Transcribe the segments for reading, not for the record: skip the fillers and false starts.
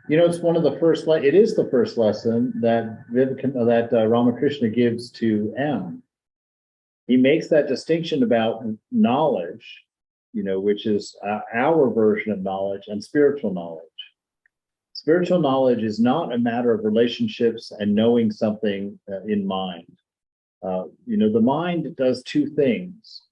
You know, it's one of the first. It is the first lesson that Ramakrishna gives to M. He makes that distinction about knowledge, which is our version of knowledge, and spiritual knowledge. Spiritual knowledge is not a matter of relationships and knowing something in mind. The mind does two things.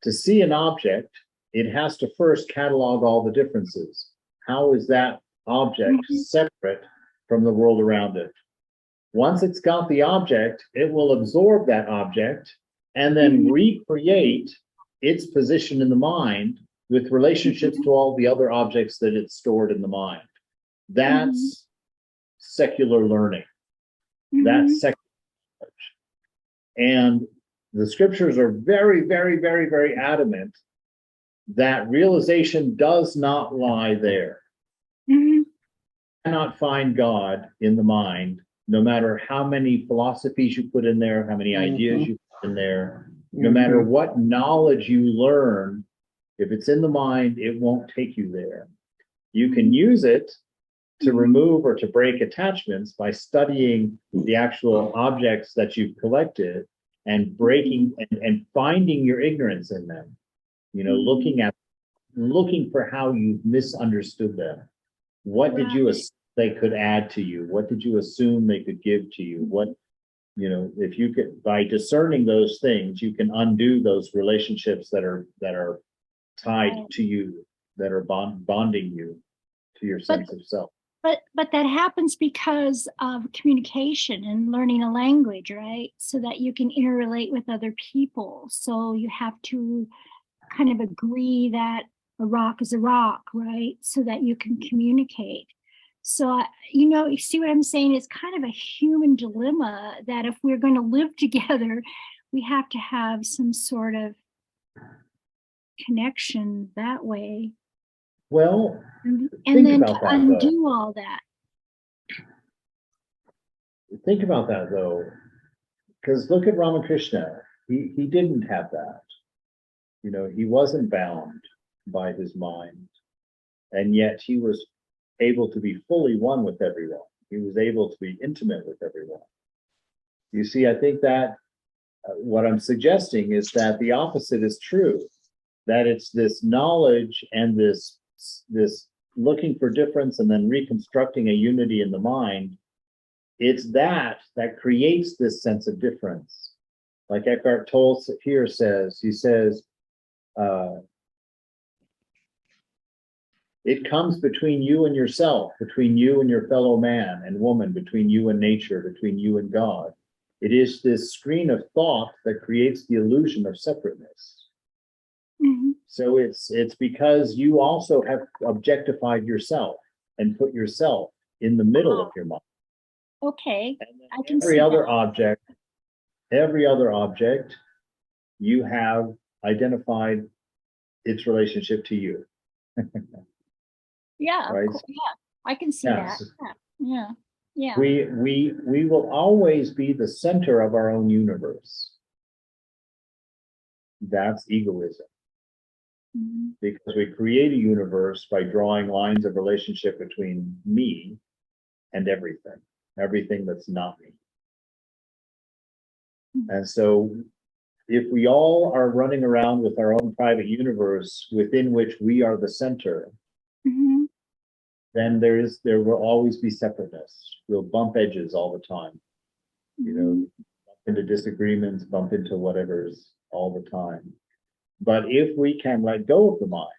To see an object, it has to first catalog all the differences. How is that object Mhm. separate from the world around it? Once it's got the object, it will absorb that object and then Mhm. recreate its position in the mind with relationships to all the other objects that it's stored in the mind. Mhm. That's secular learning. That's Mhm. secular knowledge. And the scriptures are very, very, very, very adamant that realization does not lie there. Mhm. You cannot find God in the mind, no matter how many philosophies you put in there, how many ideas Mm-hmm. you put in there, no matter Mm-hmm. what knowledge you learn. If it's in the mind, it won't take you there. You can use it to Mhm. remove or to break attachments by studying the actual objects that you've collected and breaking and finding your ignorance in them. Mhm. Looking for how you misunderstood them. What did you Right. assume they could add to you? What did you assume they could give to you? If you could, by discerning those things, you can undo those relationships that are tied Right. to you, that are bonding you to your But sense of self. but that happens because of communication and learning a language, right? So that you can interrelate with other people. So you have to kind of agree that a rock is a rock, right? So that you can communicate. So, you see what I'm saying? It's kind of a human dilemma that if we're going to live together, we have to have some sort of connection that way. Well, And think then to about that though. undo all that. Think about that though, because look at Ramakrishna. He didn't have that. He wasn't bound by his mind, and yet he was able to be fully one with everyone. He was able to be intimate with everyone. You see, I think that what I'm suggesting is that the opposite is true. That it's this knowledge and this looking for difference and then reconstructing a unity in the mind. It's that creates this sense of difference. Like Eckhart Tolle here says, he says, uh, it comes between you and yourself, between you and your fellow man and woman, between you and nature, between you and God. It is this screen of thought that creates the illusion of separateness. Mhm. So it's because you also have objectified yourself and put yourself in the middle of Ah, your mind. okay, And then I can every see other that. object, every other object, you have identified its relationship to you, Yeah, of right? course. Yeah, I can see that. Yes. Yeah, yeah, yeah. We will always be the center of our own universe. That's egoism, Mhm. because we create a universe by drawing lines of relationship between me and everything that's not me. And so if we all are running around with our own private universe within which we are the center, Mhm. then there will always be separateness. We'll bump edges all the time, Mhm. bump into disagreements, bump into whatever's all the time. But if we can let go of the mind,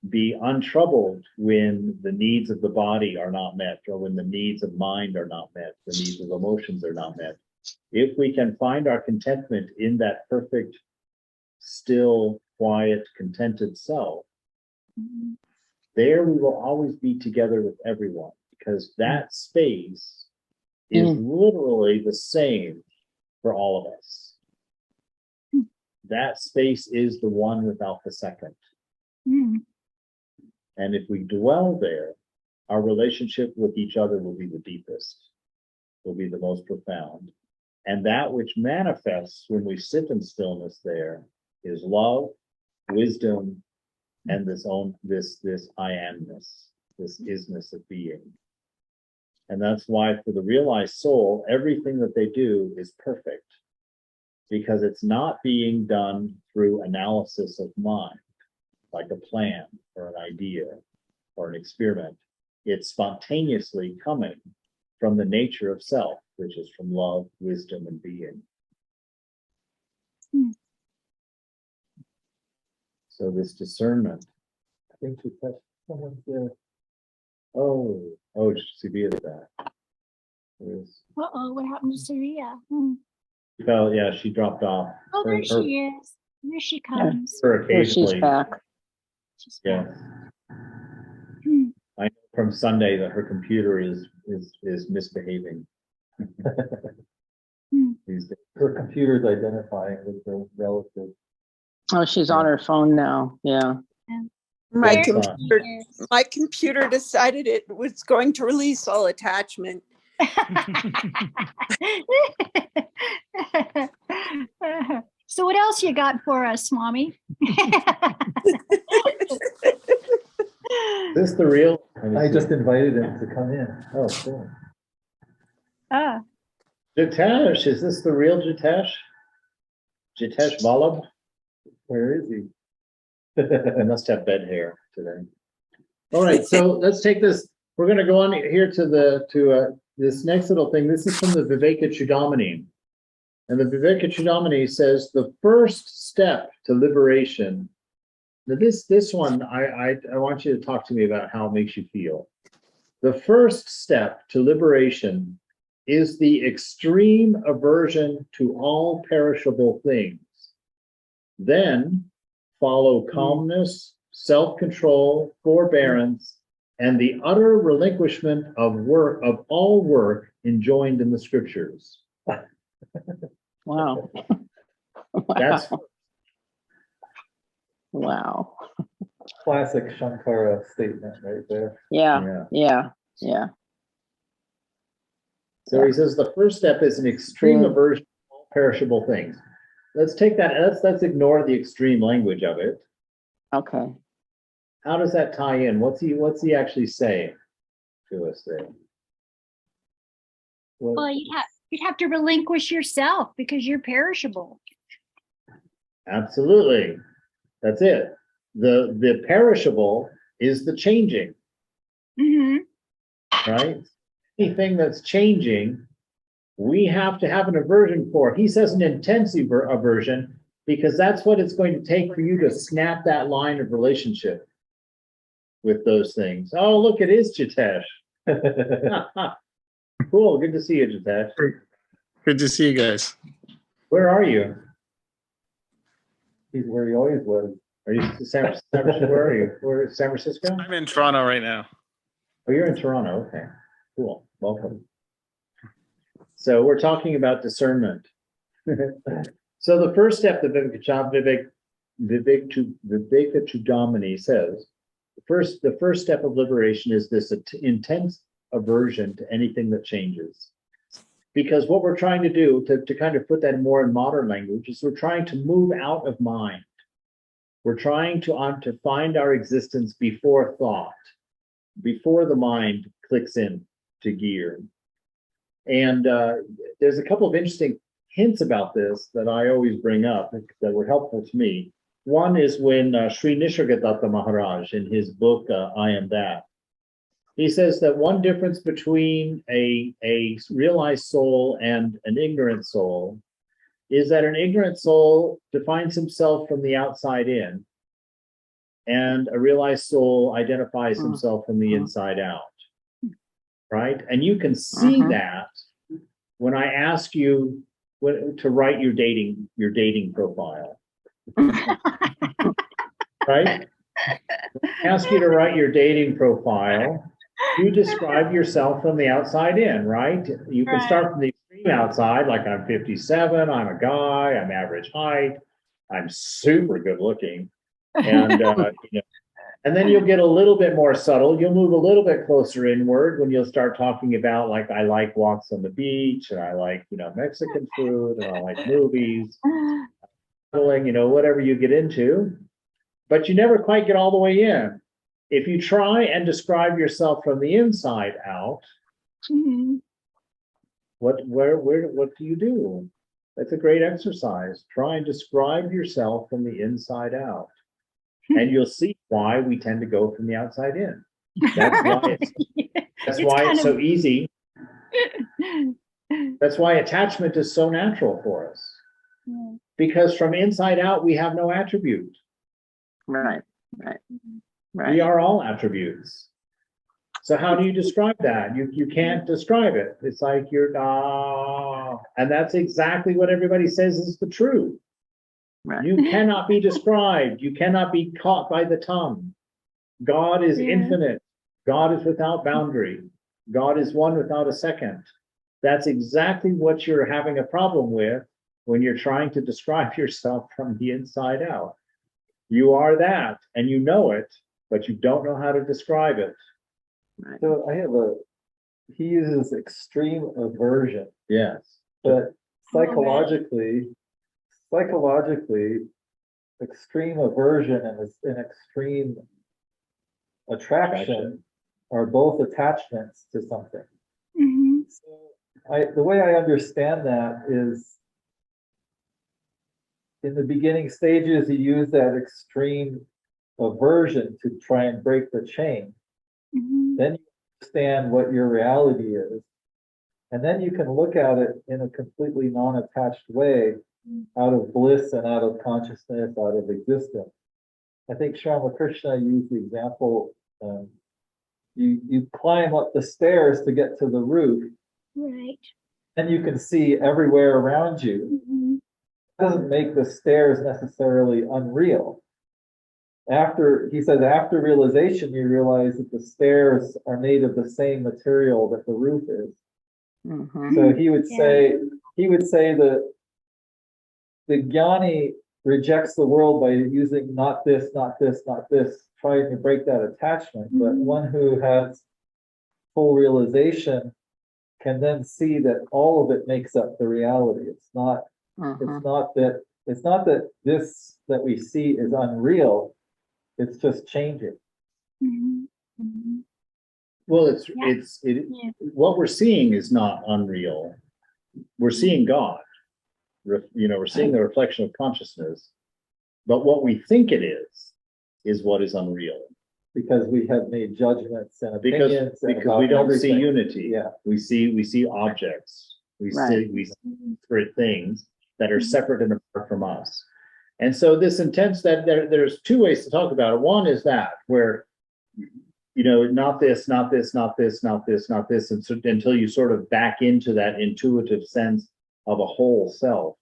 be untroubled when the needs of the body are not met, or when the needs of mind are not met, the needs of emotions are not met, if we can find our contentment in that perfect, still, quiet, contented self, Mhm. there we will always be together with everyone, because that space is Mm-hmm. literally the same for all of us. That space is the one without the second. Mhm. And if we dwell there, our relationship with each other will be the deepest, will be the most profound. And that which manifests when we sit in stillness there is love, wisdom, and this I amness. this isness of being. And that's why for the realized soul, everything that they do is perfect, because it's not being done through analysis of mind, like a plan or an idea or an experiment. It's spontaneously coming from the nature of self, which is from love, wisdom, and being. So this discernment, I think we touched someone's there. Oh, Sevilla back. Uh-oh, what happened to Syria? Well, yeah, she dropped off. Oh, there she is. There she comes. Her There she's occasionally, back. She's yeah. back. Hmm. I know from Sunday that her computer is misbehaving. These days. Her computer's identifying with the relative. Oh, she's on her phone now. Yeah. My Yes, computer, my computer decided it was going to release all attachment. So what else you got for us, Mommy? Is this the real? I just invited him to come in. Oh, cool. Ah, Jitesh, is this the real Jitesh? Jitesh Vallabh? Where is he? I must have bed hair today. All right, so let's take this. We're going to go on here to this next little thing. This is from the Viveka Chudamani. And the Viveka Chudamani says the first step to liberation. Now this one, I want you to talk to me about how it makes you feel. The first step to liberation is the extreme aversion to all perishable things. Then follow calmness, self-control, forbearance, and the utter relinquishment of all work enjoined in the scriptures. Wow. That's wow. classic Shankara statement right there. Yeah. So he says the first step is an extreme aversion to all perishable things. Let's take that. Let's ignore the extreme language of it. Okay. How does that tie in? What's he actually saying to us there? well, you'd have to relinquish yourself because you're perishable. Absolutely. That's it. The perishable is the changing, right? Anything that's changing, we have to have an aversion for. He says an intensive aversion because that's what it's going to take for you to snap that line of relationship with those things. Oh, look, it is Jitesh. Cool. Good to see you, Jitesh. Good to see you guys. Where are you? He's where he always was. Are you San Francisco? Where are you? Where San Francisco? I'm in Toronto right now. Oh, you're in Toronto. Okay, cool. Welcome. So we're talking about discernment. So the first step that Viveka Chudamani says, the first step of liberation is this intense aversion to anything that changes. Because what we're trying to do, to kind of put that more in modern language, is we're trying to move out of mind. We're trying to find our existence before thought, before the mind clicks in to gear. And there's a couple of interesting hints about this that I always bring up that were helpful to me. One is when Sri Nisargadatta Maharaj, in his book, I Am That, he says that one difference between a realized soul and an ignorant soul is that an ignorant soul defines himself from the outside in, and a realized soul identifies himself from the inside out, right? And you can see that when I ask you to write your dating profile, right? When I ask you to write your dating profile, you describe yourself from the outside in, right? You can start from the extreme outside, like I'm 57, I'm a guy, I'm average height, I'm super good looking, and and then you'll get a little bit more subtle. You'll move a little bit closer inward when you'll start talking about, like, I like walks on the beach, and I like, Mexican food, and I like movies, whatever you get into, but you never quite get all the way in. if you try and describe yourself from the inside out, Mhm. what do you do? That's a great exercise. Try and describe yourself from the inside out. And you'll see why we tend to go from the outside in. That's why that's It's why kind it's so of- easy. That's why attachment is so natural for us. Yeah. Because from inside out, we have no attribute. Right, right, right. We are all attributes. So how do you describe that? You can't describe it. It's like you're and that's exactly what everybody says is the truth. Right. You cannot be described. You cannot be caught by the tongue. God is Yeah. infinite. God is without boundary. God is one without a second. That's exactly what you're having a problem with when you're trying to describe yourself from the inside out. You are that, and you know it, but you don't know how to describe it. Right. So he uses extreme aversion, Yes. but psychologically, extreme aversion and an extreme attraction are both attachments to something. Mhm. So the way I understand that is in the beginning stages, you use that extreme aversion to try and break the chain. Mhm. Then you understand what your reality is. And then you can look at it in a completely non-attached way, out of bliss and out of consciousness, out of existence. I think Sri Krishna used the example, you climb up the stairs to get to the roof, Right. and you can see everywhere around you. Mhm. It doesn't make the stairs necessarily unreal. He says, after realization, you realize that the stairs are made of the same material that the roof is. Mhm. So he would say that the jnani rejects the world by using not this, not this, not this, trying to break that attachment. But Mhm. one who has full realization can then see that all of it makes up the reality. It's not Mhm. that this that we see is unreal. It's just changing. Mhm. Mhm. Well, Yeah. Yeah. what we're seeing is not unreal. We're seeing God. We're seeing the reflection of consciousness. But what we think it is what is unreal. Because we have made judgments and Because opinions. we don't see unity. Yeah. We see objects. We Right. see separate things that are separate and apart from us. And so this intense that there's two ways to talk about it. One is that where not this, not this, not this, not this, not this, and so, until you sort of back into that intuitive sense of a whole self,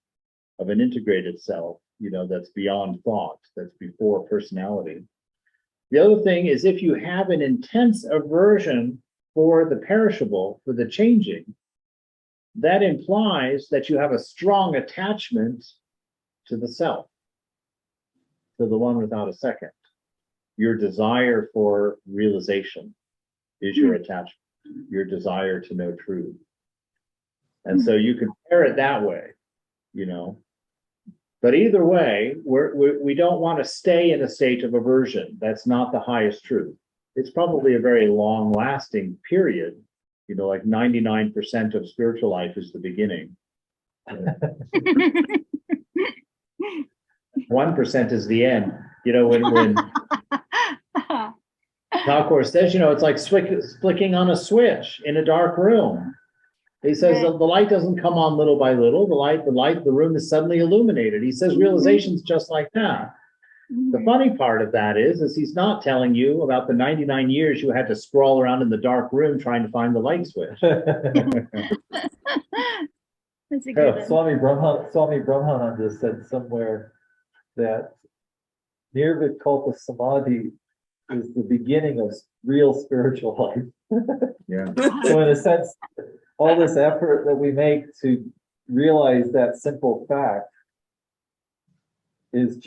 of an integrated self, that's beyond thought, that's before personality. The other thing is if you have an intense aversion for the perishable, for the changing, that implies that you have a strong attachment to the self, to the one without a second. Your desire for realization is your attachment, your desire to know truth. And so you can pair it that way, But either way, we don't want to stay in a state of aversion. That's not the highest truth. It's probably a very long-lasting period. Like 99% of spiritual life is the beginning. 1% is the end. When Thakur says, it's like flicking on a switch in a dark room. He says Right. the light doesn't come on little by little. The room is suddenly illuminated. He says realization's just like that. The funny part of that is he's not telling you about the 99 years you had to scroll around in the dark room trying to find the light switch. That's a good one. Swami Brahmananda said somewhere that Nirvikalpa Samadhi is the beginning of real spiritual life. Yeah. So in a sense, all this effort that we make to realize that simple fact is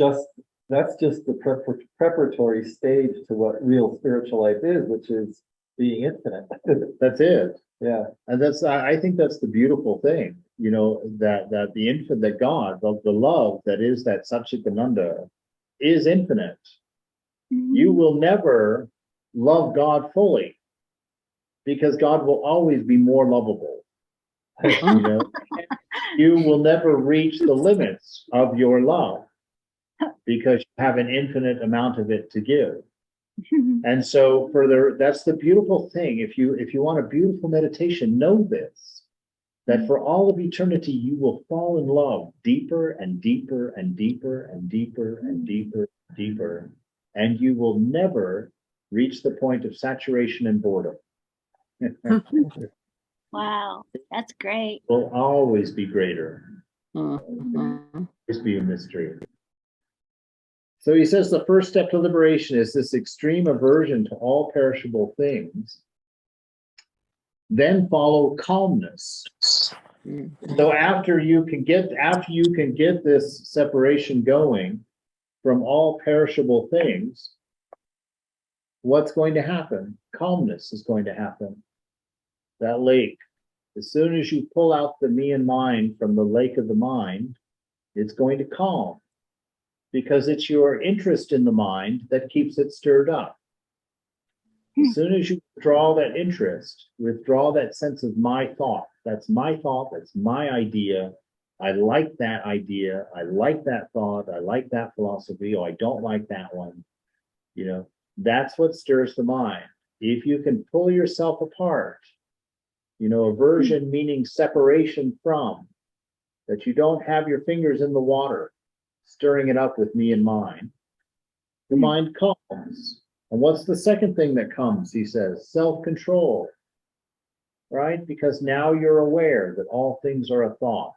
that's just the preparatory stage to what real spiritual life is, which is being infinite. That's it. Yeah. And I think that's the beautiful thing, that the infant, that God, the love that is that Satchitananda is infinite. Mhm. You will never love God fully, because God will always be more lovable. You know, you will never reach the limits of your love because you have an infinite amount of it to give. And so further, that's the beautiful thing. If you want a beautiful meditation, know this, that for all of eternity, you will fall in love deeper and deeper and deeper and deeper and deeper and deeper, and you will never reach the point of saturation and boredom. Wow, that's great. Will always be greater, Mhm. always be a mystery. So he says the first step to liberation is this extreme aversion to all perishable things. Then follow calmness. Mhm. So after you can get this separation going from all perishable things, what's going to happen? Calmness is going to happen. That lake, as soon as you pull out the me and mine from the lake of the mind, it's going to calm, because it's your interest in the mind that keeps it stirred up. As soon as you withdraw that interest, withdraw that sense of my thought, that's my thought, that's my idea, I like that idea, I like that thought, I like that philosophy, or I don't like that one, you know, that's what stirs the mind. If you can pull yourself apart, you know, aversion meaning separation from, that you don't have your fingers in the water, stirring it up with me and mine, the mind calms. And what's the second thing that comes? He says, self-control, right? Because now you're aware that all things are a thought,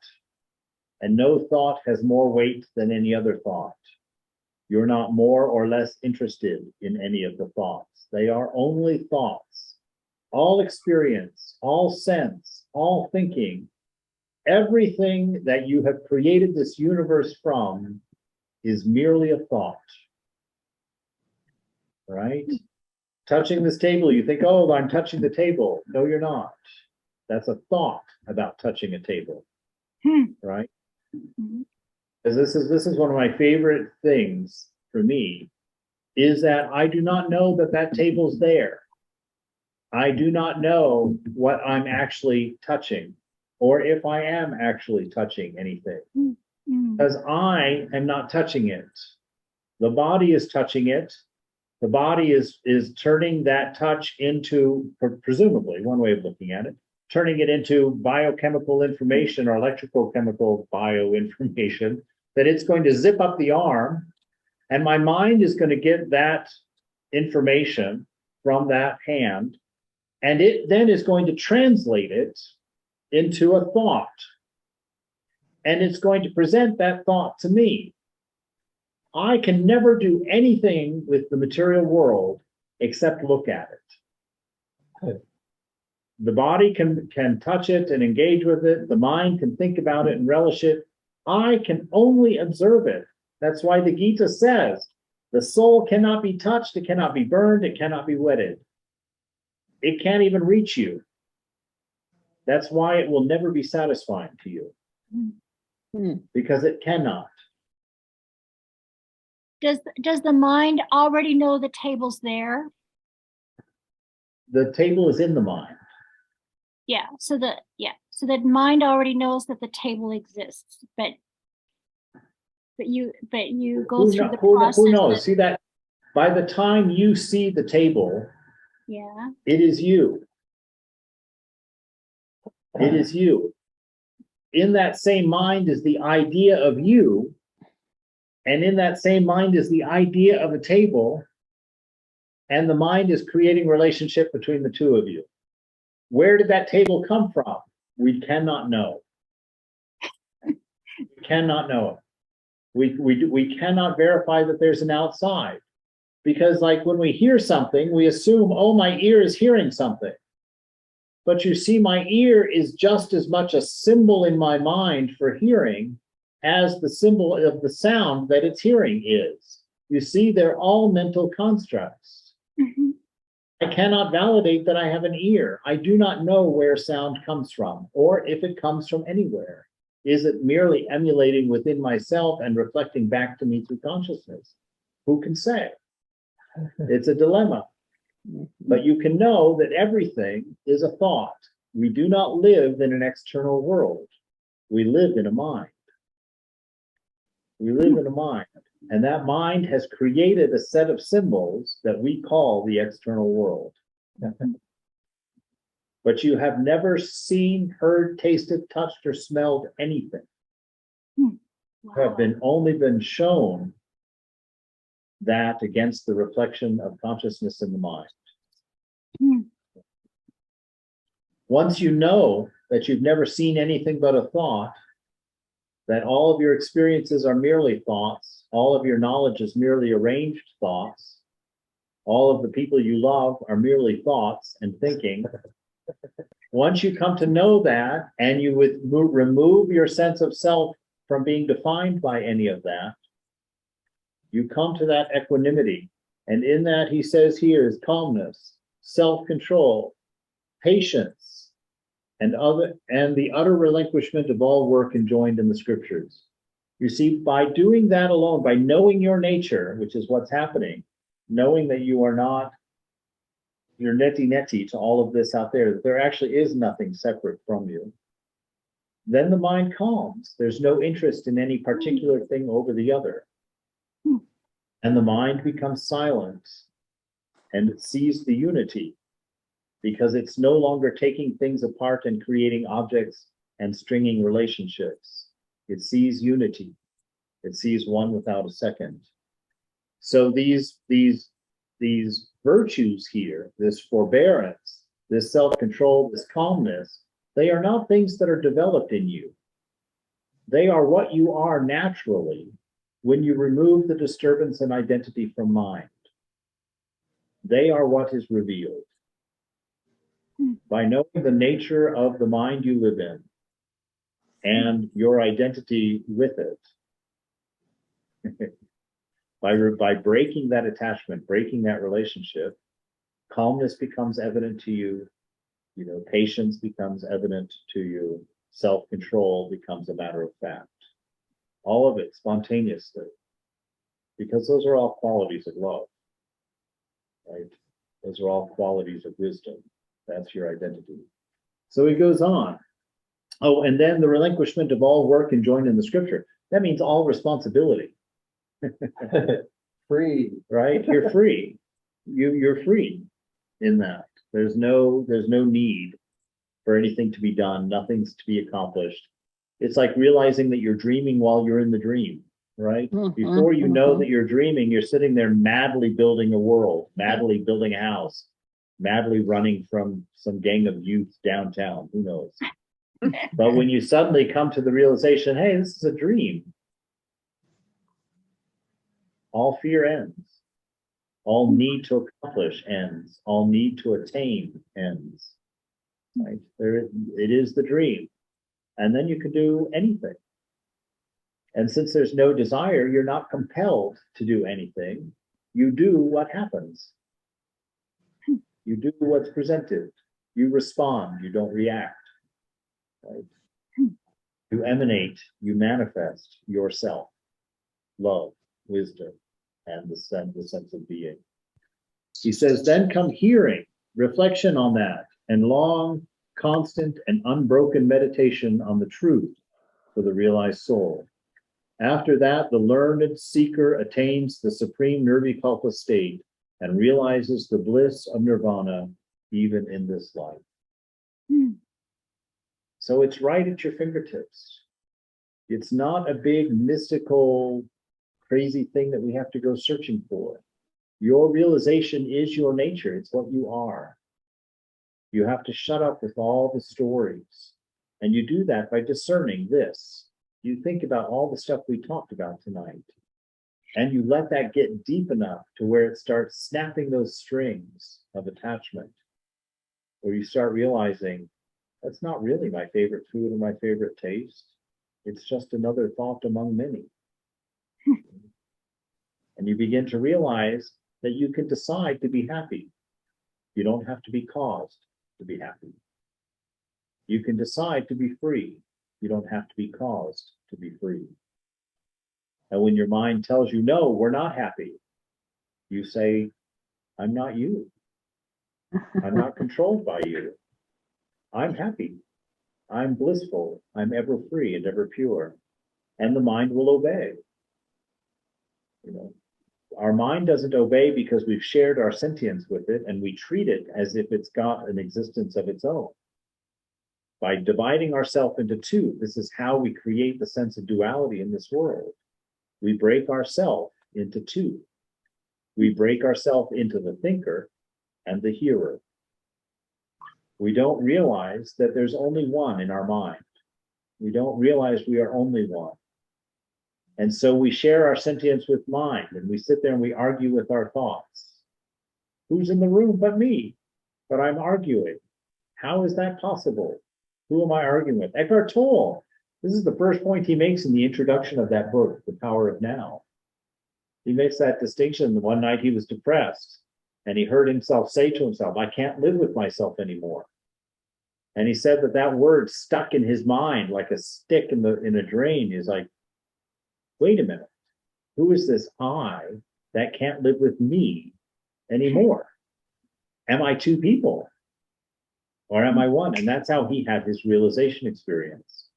and no thought has more weight than any other thought. You're not more or less interested in any of the thoughts. They are only thoughts. All experience, all sense, all thinking, everything that you have created this universe from is merely a thought, right? Touching this table, you think, oh, I'm touching the table. No, you're not. That's a thought about touching a table, right? Because this is one of my favorite things for me, is that I do not know that that table's there. I do not know what I'm actually touching, or if I am actually touching anything, because I am not touching it. The body is touching it. The body is turning that touch into, presumably, one way of looking at it, turning it into biochemical information or electrical chemical bioinformation, that it's going to zip up the arm, and my mind is going to get that information from that hand, and it then is going to translate it into a thought. And it's going to present that thought to me. I can never do anything with the material world except look at it. The body can touch it and engage with it. The mind can think about it and relish it. I can only observe it. That's why the Gita says, the soul cannot be touched, it cannot be burned, it cannot be wetted. It can't even reach you. That's why it will never be satisfying to you, because it cannot. Does the mind already know the table's there? The table is in the mind. Yeah, so the mind already knows that the table exists, but you go through the process. Who knows? See that by the time you see the table, Yeah. it is you. It is you. In that same mind is the idea of you, and in that same mind is the idea of a table, and the mind is creating relationship between the two of you. Where did that table come from? We cannot know. We cannot know it. We cannot verify that there's an outside, because like when we hear something, we assume, oh, my ear is hearing something. But you see, my ear is just as much a symbol in my mind for hearing as the symbol of the sound that it's hearing is. You see, they're all mental constructs. I cannot validate that I have an ear. I do not know where sound comes from, or if it comes from anywhere. Is it merely emulating within myself and reflecting back to me through consciousness? Who can say? It's a dilemma. But you can know that everything is a thought. We do not live in an external world. We live in a mind. We live in a mind. And that mind has created a set of symbols that we call the external world. But you have never seen, heard, tasted, touched, or smelled anything. You have only been shown that against the reflection of consciousness in the mind. Once you know that you've never seen anything but a thought, that all of your experiences are merely thoughts, all of your knowledge is merely arranged thoughts, all of the people you love are merely thoughts and thinking. Once you come to know that, and you remove your sense of self from being defined by any of that, you come to that equanimity. And in that, he says here, is calmness, self-control, patience, and the utter relinquishment of all work enjoined in the scriptures. You see, by doing that alone, by knowing your nature, which is what's happening, knowing that you are not, you're neti to all of this out there, that there actually is nothing separate from you, then the mind calms. There's no interest in any particular thing over the other. And the mind becomes silent, and it sees the unity, because it's no longer taking things apart and creating objects and stringing relationships. It sees unity. It sees one without a second. So these virtues here, this forbearance, this self-control, this calmness, they are not things that are developed in you. They are what you are naturally when you remove the disturbance and identity from mind. They are what is revealed. By knowing the nature of the mind you live in and your identity with it, by breaking that attachment, breaking that relationship, calmness becomes evident to you, patience becomes evident to you, self-control becomes a matter of fact. All of it spontaneously, because those are all qualities of love, right? Those are all qualities of wisdom. That's your identity. So he goes on. Oh, and then the relinquishment of all work enjoined in the scripture. That means all responsibility. Free. Right? You're free. You're free in that. There's no need for anything to be done, nothing's to be accomplished. It's like realizing that you're dreaming while you're in the dream, right? Before you know that you're dreaming, you're sitting there madly building a world, madly building a house, madly running from some gang of youth downtown, who knows? But when you suddenly come to the realization, hey, this is a dream, all fear ends. All need to accomplish ends. All need to attain ends. Right? It is the dream. And then you can do anything. And since there's no desire, you're not compelled to do anything. You do what happens. You do what's presented. You respond. You don't react. Right? You emanate. You manifest yourself. Love, wisdom, and the sense of being. He says, then come hearing, reflection on that, and long, constant, and unbroken meditation on the truth for the realized soul. After that, the learned seeker attains the supreme nirvikalpa state and realizes the bliss of nirvana even in this life. So it's right at your fingertips. It's not a big mystical, crazy thing that we have to go searching for. Your realization is your nature. It's what you are. You have to shut up with all the stories. And you do that by discerning this. You think about all the stuff we talked about tonight. And you let that get deep enough to where it starts snapping those strings of attachment. Where you start realizing, that's not really my favorite food or my favorite taste. It's just another thought among many. And you begin to realize that you can decide to be happy. You don't have to be caused to be happy. You can decide to be free. You don't have to be caused to be free. And when your mind tells you, no, we're not happy, you say, I'm not you. I'm not controlled by you. I'm happy. I'm blissful. I'm ever free and ever pure. And the mind will obey. You know, our mind doesn't obey because we've shared our sentience with it and we treat it as if it's got an existence of its own. By dividing ourselves into two, this is how we create the sense of duality in this world. We break ourselves into two. We break ourselves into the thinker and the hearer. We don't realize that there's only one in our mind. We don't realize we are only one. And so we share our sentience with mind, and we sit there and we argue with our thoughts. Who's in the room but me? But I'm arguing. How is that possible? Who am I arguing with? Eckhart Tolle. This is the first point he makes in the introduction of that book, The Power of Now. He makes that distinction. One night he was depressed, and he heard himself say to himself, I can't live with myself anymore. And he said that that word stuck in his mind like a stick in a drain. He's like, wait a minute, who is this I that can't live with me anymore? Am I two people? Or am I one? And that's how he had his realization experience,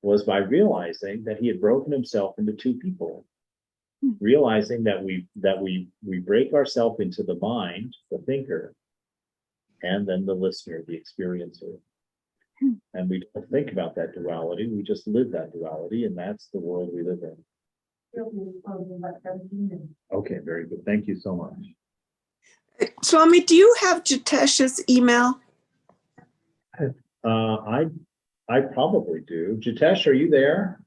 was by realizing that he had broken himself into two people. Realizing that we break ourselves into the mind, the thinker, and then the listener, the experiencer. And we don't think about that duality, we just live that duality, and that's the world we live in. Okay, very good. Thank you so much. Swami, do you have Jitesh's email? I probably do. Jitesh, are you there?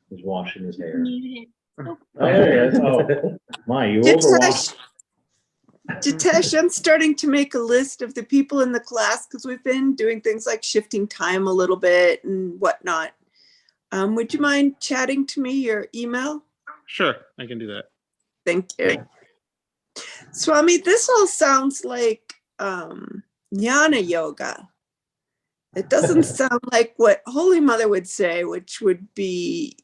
He's washing his hair. Muted. Oh, there he is. Oh, my, you overwashed. Jitesh, I'm starting to make a list of the people in the class because we've been doing things like shifting time a little bit and whatnot. Would you mind chatting to me your email? Sure, I can do that. Thank you. Swami, this all sounds like jnana yoga. It doesn't sound like what Holy Mother would say, which would be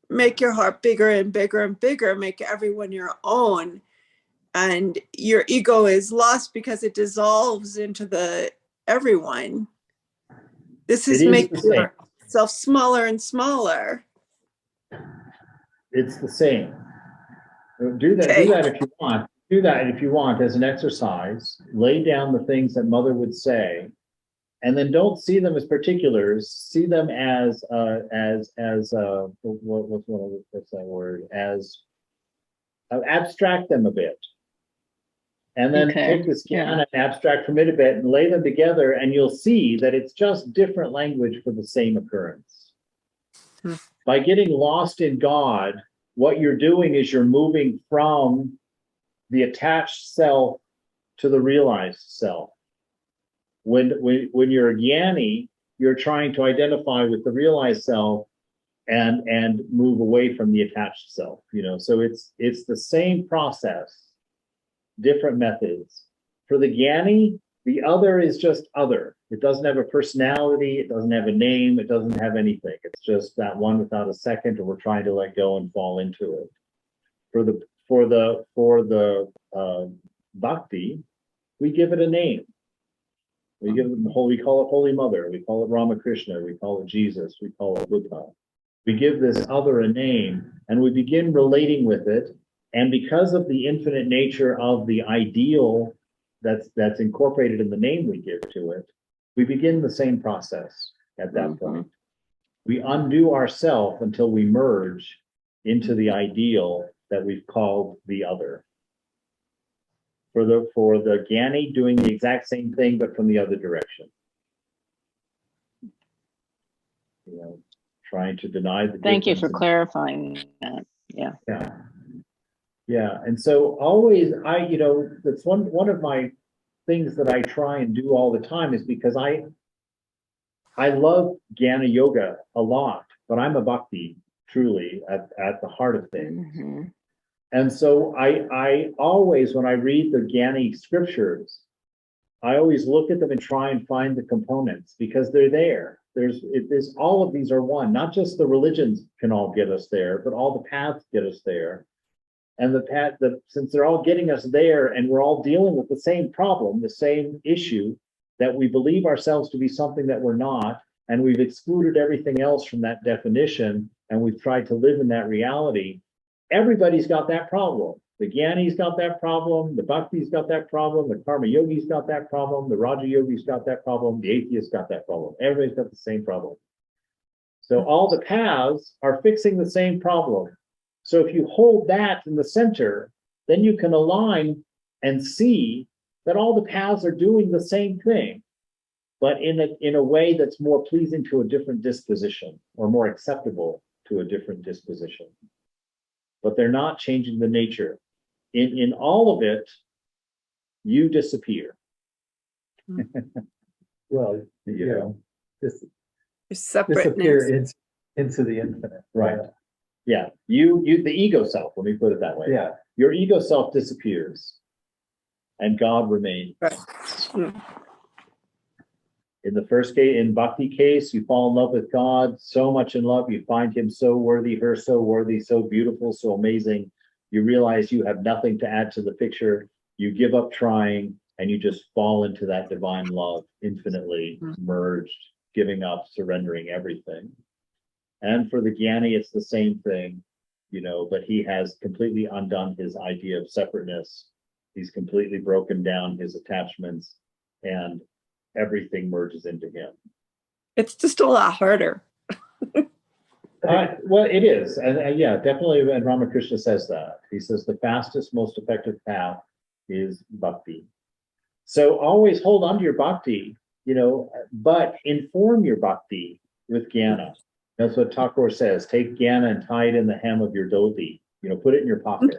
make your heart bigger and bigger and bigger, make everyone your own. And your ego is lost because it dissolves into the everyone. This is making yourself smaller and smaller. It's the same. Do that. Okay. Do that if you want. Do that if you want as an exercise. Lay down the things that Mother would say, and then don't see them as particulars. See them as what's that word? As abstract them a bit. And then take this can and abstract from it a bit and lay them together, and you'll see that it's just different language for the same occurrence. By getting lost in God, what you're doing is you're moving from the attached self to the realized self. When you're a jnani, you're trying to identify with the realized self and move away from the attached self. So it's the same process. Different methods. For the jnani, the other is just other. It doesn't have a personality, it doesn't have a name, it doesn't have anything. It's just that one without a second, or we're trying to let go and fall into it. For the bhakti, we give it a name. We call it Holy Mother, we call it Ramakrishna, we call it Jesus, we call it Buddha. We give this other a name, and we begin relating with it. And because of the infinite nature of the ideal that's incorporated in the name we give to it, we begin the same process at that point. We undo ourself until we merge into the ideal that we've called the other. For the jnani, doing the exact same thing, but from the other direction. Trying to deny the Thank you for difference. clarifying that. Yeah. Yeah, and so always, that's one of my things that I try and do all the time, is because I love Jnana Yoga a lot, but I'm a bhakti truly at the heart of things. And so I always, when I read the Jnani scriptures, I always look at them and try and find the components, because they're there. There's all of these are one. Not just the religions can all get us there, but all the paths get us there. And since they're all getting us there and we're all dealing with the same problem, the same issue, that we believe ourselves to be something that we're not, and we've excluded everything else from that definition, and we've tried to live in that reality, everybody's got that problem. The Gyani's got that problem, the Bhakti's got that problem, the Karma Yogi's got that problem, the Raja Yogi's got that problem, the Atheist's got that problem. Everybody's got the same problem. So all the paths are fixing the same problem. So if you hold that in the center, then you can align and see that all the paths are doing the same thing, but in a way that's more pleasing to a different disposition, or more acceptable to a different disposition. But they're not changing the nature. In all of it, you disappear. Well, You know? dis- Separateness. disappear into the infinite. Right. Yeah, you the ego self, let me put it that way. Yeah, Your ego self disappears and God remains. Right. Mm. In the first case, in Bhakti case, you fall in love with God, so much in love, you find him so worthy, her so worthy, so beautiful, so amazing. You realize you have nothing to add to the picture. You give up trying and you just fall into that divine love, infinitely merged, giving up, surrendering everything. And for the Gyani, it's the same thing, you know, but he has completely undone his idea of separateness. He's completely broken down his attachments and everything merges into him. It's just a lot harder. Well, it is. And yeah, definitely. And Ramakrishna says that. He says the fastest, most effective path is bhakti. So always hold on to your bhakti, you know, but inform your bhakti with jnana. That's what Thakur says. Take jnana and tie it in the hem of your dhoti. You know, put it in your pocket.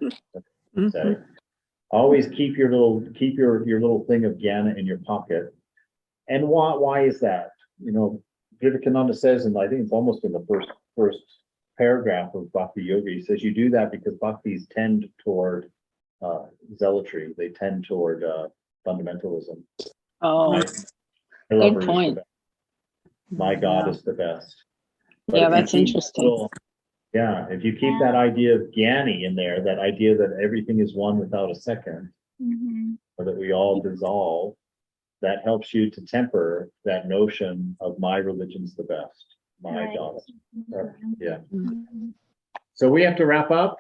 Say. Always keep your little thing of jnana in your pocket. And why is that? You know, Vivekananda says, and I think it's almost in the first paragraph of Bhakti Yoga, he says you do that because bhaktis tend toward zealotry. They tend toward fundamentalism. Oh, My lover is the point. best. My God Yeah. is the best. But Yeah, if you that's keep interesting. if you keep that idea of Gyani in there, that idea that everything is one without a second, Mhm. or that we all dissolve, that helps you to temper that notion of my religion's the best. My Right. God. Yeah. Mhm. So we have to wrap up.